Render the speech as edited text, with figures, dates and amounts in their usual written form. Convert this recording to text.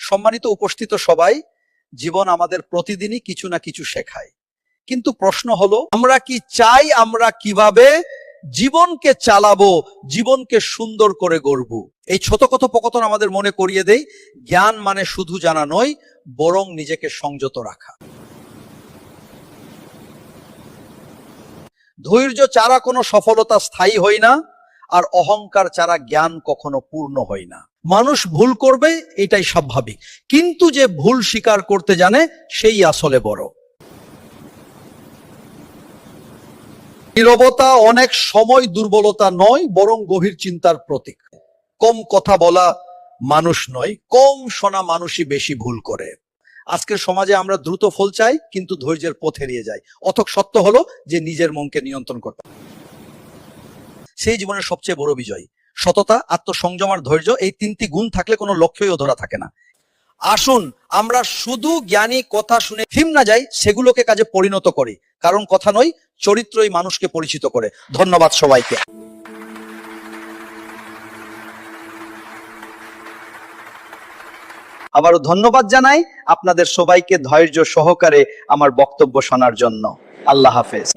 সম্মানিত উপস্থিত সবাই, জীবন আমাদের প্রতিদিনই কিছু না কিছু শেখায়। কিন্তু প্রশ্ন হলো, আমরা কি চাই আমরা কিভাবে জীবনকে চালাবো, জীবনকে সুন্দর করে গড়বো? এই ছোট কথোপকথন আমাদের মনে করিয়ে দেয়, জ্ঞান মানে শুধু জানা নয়, বরং নিজেকে সংযত রাখা। ধৈর্য ছাড়া কোনো সফলতা স্থায়ী হয় না, আর অহংকার ছাড়া জ্ঞান কখনো পূর্ণ হয় না। মানুষ ভুল করবে, এটাই স্বাভাবিক, কিন্তু যে ভুল স্বীকার করতে জানে সেই আসলে বড়। নীরবতা অনেক সময় দুর্বলতা নয়, বরং গভীর চিন্তার প্রতীক। কম কথা বলা মানুষ নয়, কম শোনা মানুষই বেশি ভুল করে। আজকের সমাজে আমরা দ্রুত ফল চাই, কিন্তু ধৈর্যের পথ এড়িয়ে যাই। অথচ সত্য হলো যে নিজের মনকে নিয়ন্ত্রণ করতে সেই জীবনের সবচেয়ে বড় বিজয়। সততা, আত্মসংযম আর ধৈর্য, এই তিনটি গুণ থাকলে কোনো লক্ষ্যই অধরা থাকে না। আসুন আমরা শুধু জ্ঞানী কথা শুনে থেমে না যাই, সেগুলোকে কাজে পরিণত করি। কারণ কথা নয়, চরিত্রই মানুষকে পরিচিত করে। ধন্যবাদ সবাইকে। আবারও ধন্যবাদ জানাই আপনাদের সবাইকে ধৈর্য সহকারে আমার বক্তব্য শোনার জন্য। আল্লাহ হাফেজ।